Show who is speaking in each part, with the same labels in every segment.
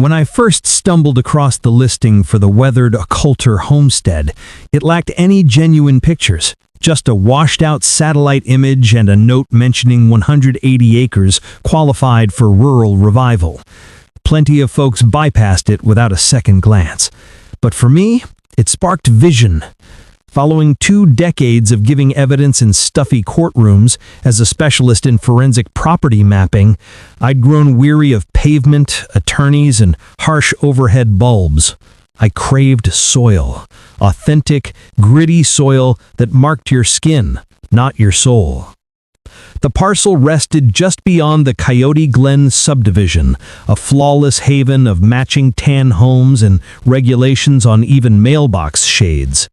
Speaker 1: When I first stumbled across the listing for the weathered Coulter homestead, it lacked any genuine pictures, just a washed-out satellite image and a note mentioning 180 acres qualified for rural revival. Plenty of folks bypassed it without a second glance. But for me, it sparked vision. Following 2 decades of giving evidence in stuffy courtrooms as a specialist in forensic property mapping, I'd grown weary of pavement, attorneys, and harsh overhead bulbs. I craved soil, authentic, gritty soil that marked your skin, not your soul. The parcel rested just beyond the Coyote Glen subdivision, a flawless haven of matching tan homes and regulations on even mailbox shades.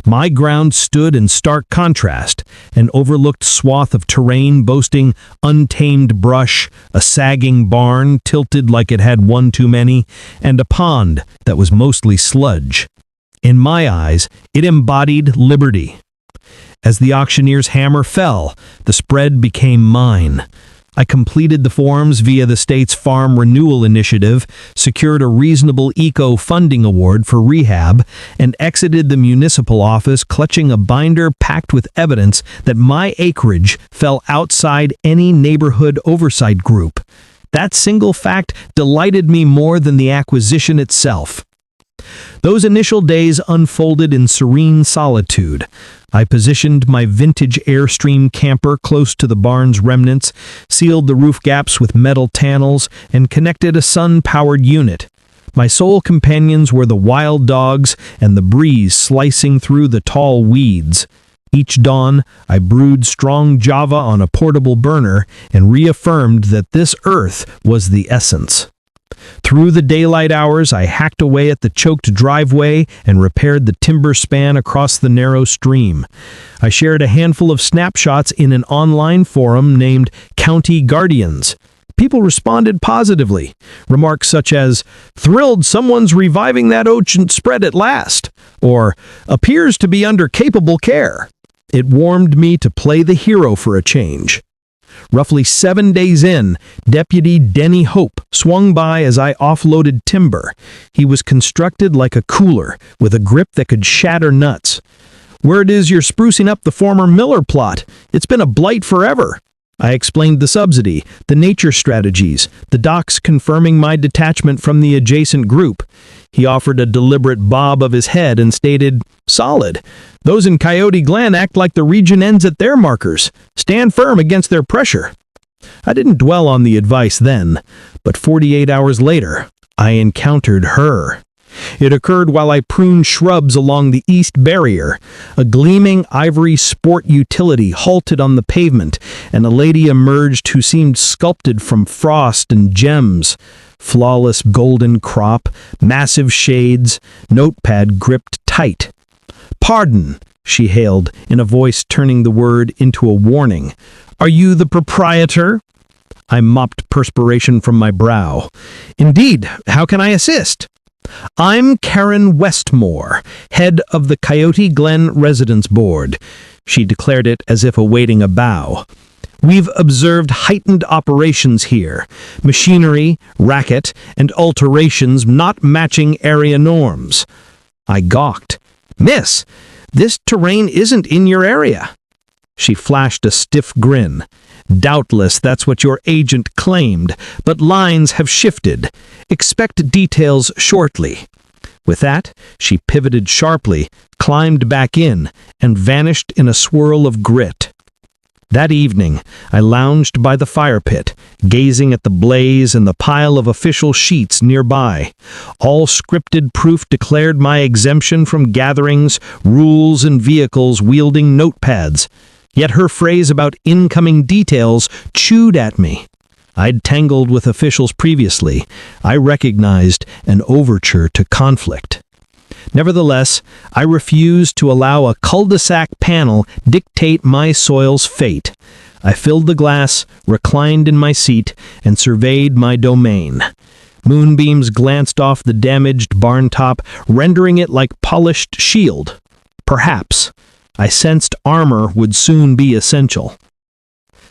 Speaker 1: My ground stood in stark contrast, an overlooked swath of terrain boasting untamed brush, a sagging barn tilted like it had one too many, and a pond that was mostly sludge. In my eyes, it embodied liberty. As the auctioneer's hammer fell, the spread became mine. I completed the forms via the state's Farm Renewal Initiative, secured a reasonable eco-funding award for rehab, and exited the municipal office clutching a binder packed with evidence that my acreage fell outside any neighborhood oversight group. That single fact delighted me more than the acquisition itself. Those initial days unfolded in serene solitude. I positioned my vintage Airstream camper close to the barn's remnants, sealed the roof gaps with metal tannels, and connected a sun-powered unit. My sole companions were the wild dogs and the breeze slicing through the tall weeds. Each dawn, I brewed strong Java on a portable burner and reaffirmed that this earth was the essence. Through the daylight hours, I hacked away at the choked driveway and repaired the timber span across the narrow stream. I shared a handful of snapshots in an online forum named County Guardians. People responded positively. Remarks such as, "Thrilled someone's reviving that ancient spread at last," or "appears to be under capable care." It warmed me to play the hero for a change. Roughly 7 days in, Deputy Denny Hope swung by as I offloaded timber. He was constructed like a cooler, with a grip that could shatter nuts. "Word is you're sprucing up the former Miller plot. It's been a blight forever." I explained the subsidy, the nature strategies, the docs confirming my detachment from the adjacent group. He offered a deliberate bob of his head and stated, "Solid. Those in Coyote Glen act like the region ends at their markers. Stand firm against their pressure." I didn't dwell on the advice then, but 48 hours later, I encountered her. It occurred while I pruned shrubs along the east barrier. A gleaming ivory sport utility halted on the pavement, and a lady emerged who seemed sculpted from frost and gems. Flawless golden crop, massive shades, notepad gripped tight. "Pardon," she hailed, in a voice turning the word into a warning. "Are you the proprietor?" I mopped perspiration from my brow. "Indeed. How can I assist?" "I'm Karen Westmore, head of the Coyote Glen Residence Board." She declared it as if awaiting a bow. "We've observed heightened operations here, machinery, racket, and alterations not matching area norms." I gawked. "Miss, this terrain isn't in your area." She flashed a stiff grin. "Doubtless that's what your agent claimed, but lines have shifted. Expect details shortly." With that, she pivoted sharply, climbed back in, and vanished in a swirl of grit. That evening, I lounged by the fire pit, gazing at the blaze and the pile of official sheets nearby. All scripted proof declared my exemption from gatherings, rules, and vehicles wielding notepads. Yet her phrase about incoming details chewed at me. I'd tangled with officials previously. I recognized an overture to conflict. Nevertheless, I refused to allow a cul-de-sac panel dictate my soil's fate. I filled the glass, reclined in my seat, and surveyed my domain. Moonbeams glanced off the damaged barn top, rendering it like polished shield. Perhaps. I sensed armor would soon be essential.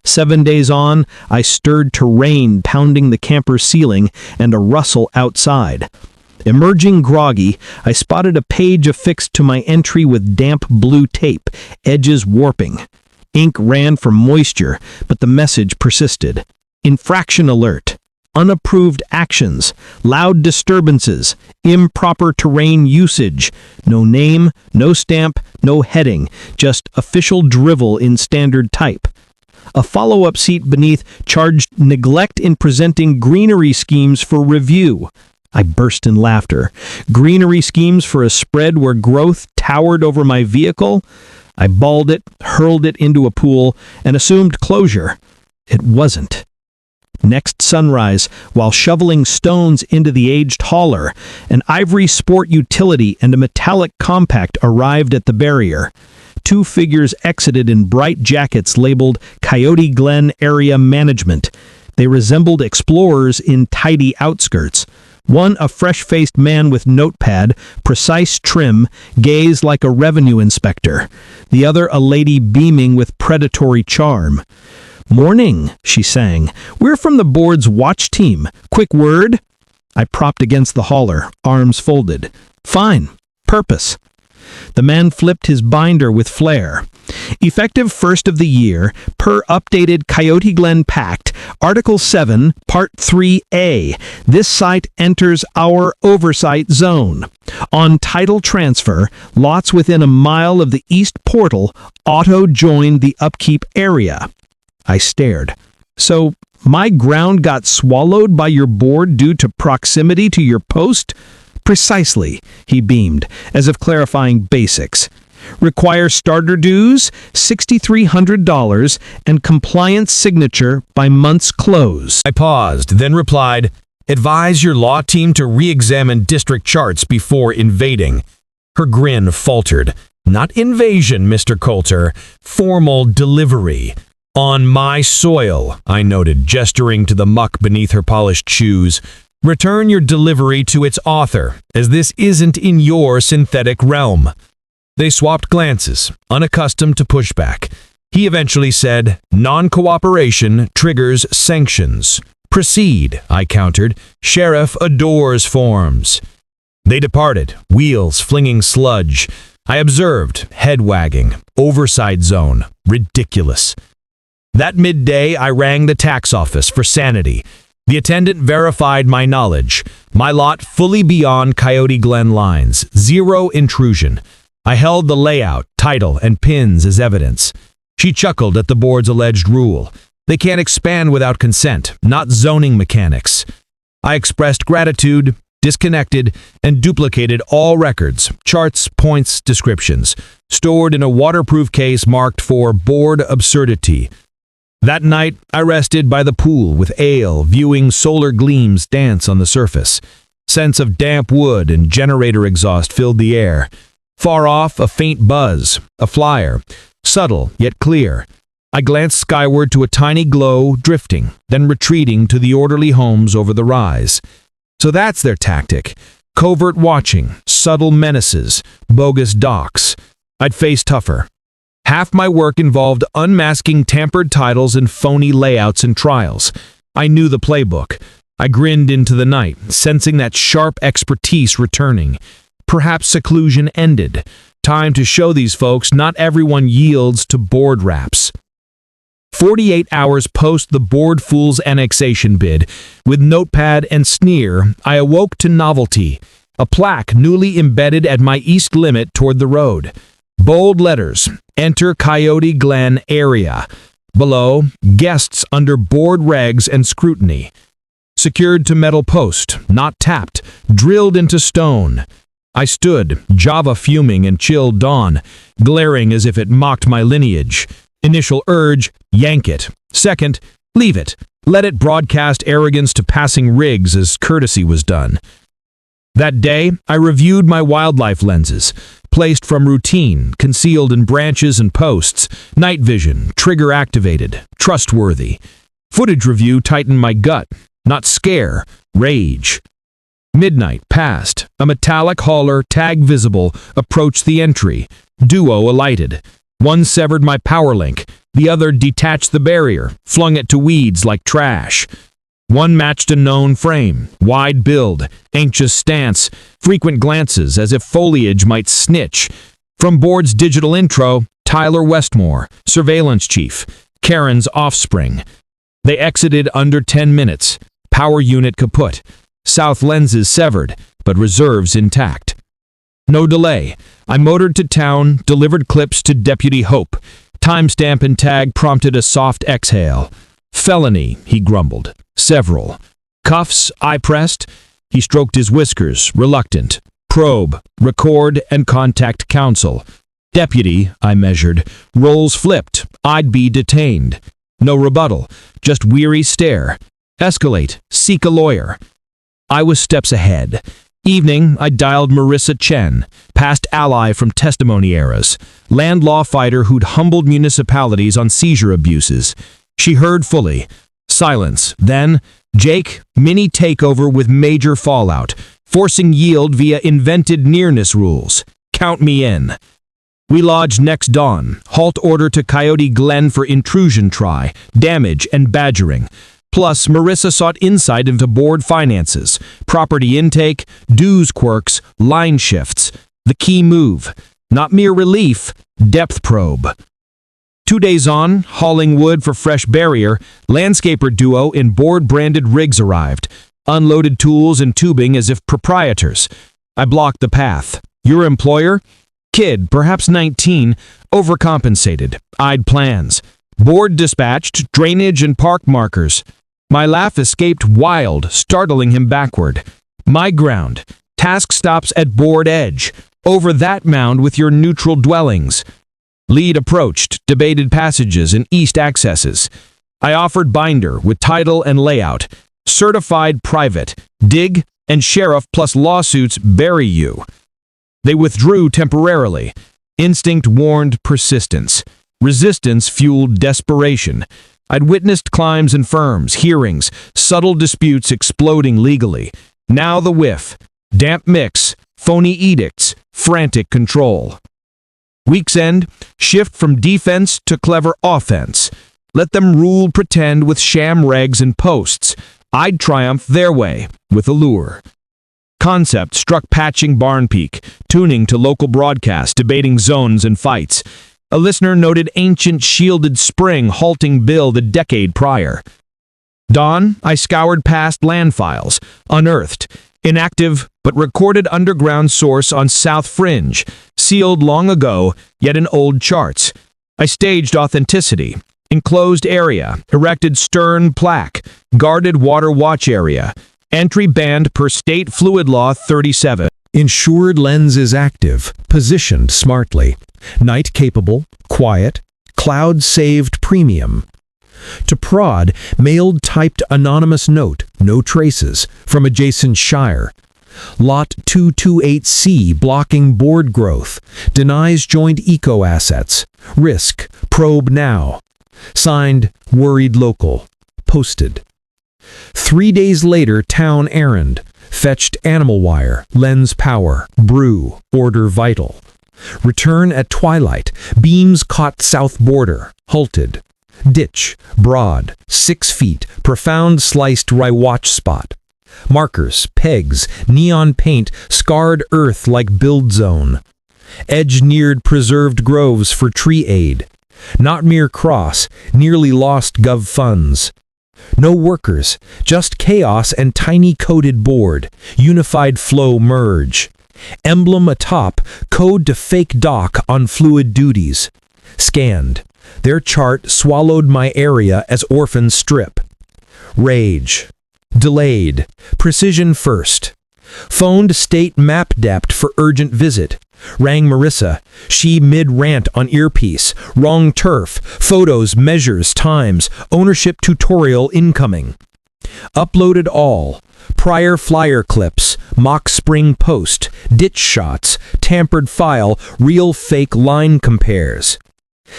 Speaker 1: 7 days on, I stirred to rain pounding the camper's ceiling and a rustle outside. Emerging groggy, I spotted a page affixed to my entry with damp blue tape, edges warping. Ink ran from moisture, but the message persisted. Infraction alert. Unapproved actions, loud disturbances, improper terrain usage. No name, no stamp, no heading, just official drivel in standard type. A follow-up seat beneath charged neglect in presenting greenery schemes for review. I burst in laughter. Greenery schemes for a spread where growth towered over my vehicle? I balled it, hurled it into a pool, and assumed closure. It wasn't. Next sunrise, while shoveling stones into the aged hauler, an ivory sport utility and a metallic compact arrived at the barrier. 2 figures exited in bright jackets labeled Coyote Glenn Area Management. They resembled explorers in tidy outskirts. One a fresh-faced man with notepad, precise trim, gaze like a revenue inspector. The other a lady beaming with predatory charm. "Morning," she sang. "We're from the board's watch team. Quick word?" I propped against the hauler, arms folded. "Fine. Purpose." The man flipped his binder with flair. Effective 1st of the year, per updated Coyote Glen Pact, Article 7, Part 3A, this site enters our oversight zone. On title transfer, lots within a mile of the east portal auto-join the upkeep area. I stared. "So, my ground got swallowed by your board due to proximity to your post?" "Precisely," he beamed, as if clarifying basics. "Require starter dues, $6,300, and compliance signature by month's close."
Speaker 2: I paused, then replied, "Advise your law team to re-examine district charts before invading." Her grin faltered. "Not invasion, Mr. Coulter. Formal delivery." "On my soil," I noted, gesturing to the muck beneath her polished shoes. "Return your delivery to its author, as this isn't in your synthetic realm." They swapped glances, unaccustomed to pushback. He eventually said, "Non-cooperation triggers sanctions." "Proceed," I countered. "Sheriff adores forms." They departed, wheels flinging sludge. I observed, head wagging. Oversight zone. Ridiculous. That midday, I rang the tax office for sanity. The attendant verified my knowledge. My lot fully beyond Coyote Glen lines. Zero intrusion. I held the layout, title, and pins as evidence. She chuckled at the board's alleged rule. They can't expand without consent, not zoning mechanics. I expressed gratitude, disconnected, and duplicated all records, charts, points, descriptions, stored in a waterproof case marked for board absurdity. That night, I rested by the pool with ale, viewing solar gleams dance on the surface. Scents of damp wood and generator exhaust filled the air. Far off, a faint buzz, a flyer, subtle yet clear. I glanced skyward to a tiny glow drifting, then retreating to the orderly homes over the rise. So that's their tactic. Covert watching, subtle menaces, bogus docks. I'd face tougher. Half my work involved unmasking tampered titles and phony layouts and trials. I knew the playbook. I grinned into the night, sensing that sharp expertise returning. Perhaps seclusion ended. Time to show these folks not everyone yields to board raps. 48 hours post the board fool's annexation bid, with notepad and sneer, I awoke to novelty. A plaque newly embedded at my east limit toward the road. Bold letters, "Enter Coyote Glen Area." Below, guests under board regs and scrutiny. Secured to metal post, not tapped, drilled into stone. I stood, Java fuming in chill dawn, glaring as if it mocked my lineage. Initial urge, yank it. Second, leave it. Let it broadcast arrogance to passing rigs as courtesy was done. That day, I reviewed my wildlife lenses, placed from routine, concealed in branches and posts, night vision, trigger activated, trustworthy. Footage review tightened my gut, not scare, rage. Midnight passed. A metallic hauler, tag visible, approached the entry. Duo alighted. One severed my power link. The other detached the barrier, flung it to weeds like trash. One matched a known frame, wide build, anxious stance, frequent glances as if foliage might snitch. From board's digital intro, Tyler Westmore, surveillance chief, Karen's offspring. They exited under 10 minutes. Power unit kaput. South lenses severed, but reserves intact. No delay. I motored to town, delivered clips to Deputy Hope. Timestamp and tag prompted a soft exhale. Felony, he grumbled. Several. Cuffs, I pressed. He stroked his whiskers, reluctant. Probe, record, and contact counsel. Deputy, I measured. Roles flipped. I'd be detained. No rebuttal, just weary stare. Escalate, seek a lawyer. I was steps ahead. Evening, I dialed Marissa Chen, past ally from testimony eras, land law fighter who'd humbled municipalities on seizure abuses. She heard fully. Silence. Then, Jake, mini takeover with major fallout, forcing yield via invented nearness rules. Count me in. We lodged next dawn. Halt order to Coyote Glenn for intrusion try, damage, and badgering. Plus, Marissa sought insight into board finances, property intake, dues quirks, line shifts. The key move. Not mere relief, depth probe. 2 days on, hauling wood for fresh barrier, landscaper duo in board-branded rigs arrived. Unloaded tools and tubing as if proprietors. I blocked the path. Your employer? Kid, perhaps 19, overcompensated. Eyed plans. Board dispatched, drainage and park markers. My laugh escaped wild, startling him backward. My ground. Task stops at board edge. Over that mound with your neutral dwellings. Lead approached, debated passages and east accesses. I offered binder with title and layout. Certified private. Dig and sheriff plus lawsuits bury you. They withdrew temporarily. Instinct warned persistence. Resistance fueled desperation. I'd witnessed climbs and firms, hearings, subtle disputes exploding legally. Now the whiff. Damp mix, phony edicts, frantic control. Week's end, shift from defense to clever offense. Let them rule pretend with sham regs and posts. I'd triumph their way, with allure. Concept struck patching barn peak, tuning to local broadcast, debating zones and fights. A listener noted ancient shielded spring halting bill the decade prior. Dawn, I scoured past land files, unearthed, inactive but recorded underground source on South Fringe, sealed long ago, yet in old charts. I staged authenticity. Enclosed area, erected stern plaque, guarded water watch area, entry banned per state fluid law 37.
Speaker 1: Insured lens is active, positioned smartly. Night capable, quiet, cloud saved premium. To prod, mailed typed anonymous note, no traces, from adjacent shire. Lot 228C blocking board growth, denies joint eco assets. Risk, probe now. Signed, worried local. Posted. 3 days later, town errand. Fetched animal wire, lens power, brew, order vital. Return at twilight, beams caught south border, halted. Ditch, broad, 6 feet, profound sliced watch spot. Markers, pegs, neon paint, scarred earth like build zone. Edge neared preserved groves for tree aid. Not mere cross, nearly lost gov funds. No workers, just chaos and tiny coded board, unified flow merge. Emblem atop, code to fake dock on fluid duties. Scanned. Their chart swallowed my area as orphan strip. Rage. Delayed. Precision first. Phoned state map dept for urgent visit. Rang Marissa. She mid-rant on earpiece. Wrong turf. Photos, measures, times. Ownership tutorial incoming. Uploaded all. Prior flyer clips. Mock spring post. Ditch shots. Tampered file. Real fake line compares.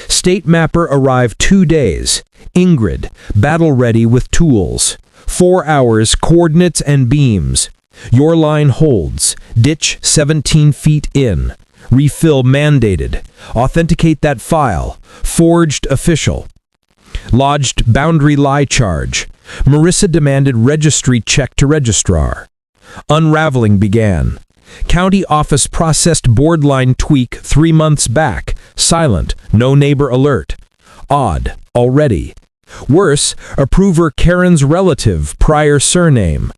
Speaker 1: State mapper arrived 2 days. Ingrid. Battle ready with tools. 4 hours. Coordinates and beams. Your line holds. Ditch 17 feet in.
Speaker 2: Refill mandated. Authenticate that file. Forged official. Lodged boundary lie charge. Marissa demanded registry check to registrar. Unraveling began. County office processed board line tweak 3 months back. Silent. No neighbor alert. Odd. Already. Worse, approver Karen's relative, prior surname.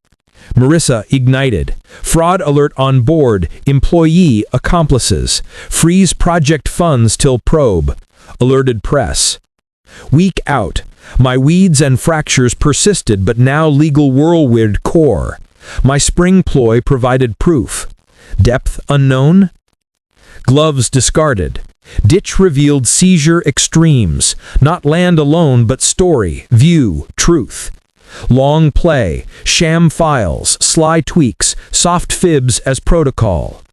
Speaker 2: Marissa ignited. Fraud alert on board. Employee accomplices. Freeze project funds till probe. Alerted press. Week out. My weeds and fractures persisted, but now legal whirlwind core. My spring ploy provided proof. Depth unknown? Gloves discarded. Ditch revealed seizure extremes. Not land alone, but story, view, truth. Long play, sham files, sly tweaks, soft fibs as protocol.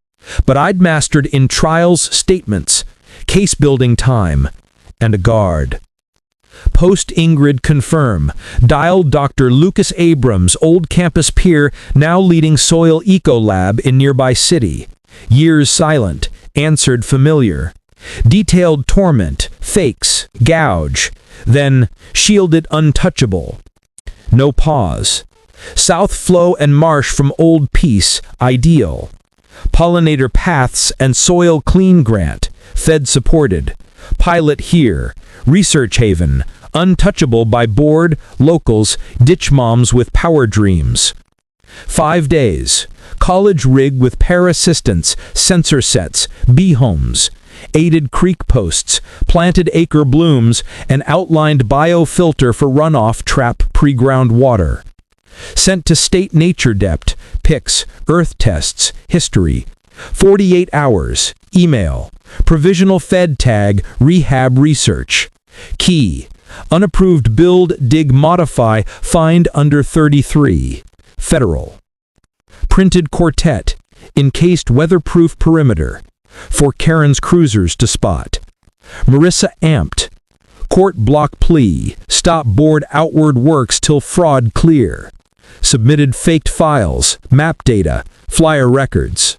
Speaker 2: But I'd mastered in trials statements, case building time, and a guard. Post Ingrid confirm. Dialed Dr. Lucas Abrams, old campus peer, now leading soil eco lab in nearby city. Years silent, answered familiar. Detailed torment, fakes, gouge. Then shielded untouchable. No pause. South flow and marsh from old peace, ideal. Pollinator paths and soil clean grant, Fed supported. Pilot here. Research haven, untouchable by board, locals, ditch moms with power dreams. 5 days. College rig with pair assistants, sensor sets, bee homes. Aided creek posts, planted acre blooms, and outlined biofilter for runoff trap pre-ground water. Sent to state nature depth, pics, earth tests, history. 48 hours, email. Provisional Fed tag, rehab research. Key. Unapproved build, dig, modify, find under 33. Federal. Printed quartet. Encased weatherproof perimeter. For Karen's cruisers to spot. Marissa amped. Court block plea. Stop board outward works till fraud clear. Submitted faked files, map data, flyer records.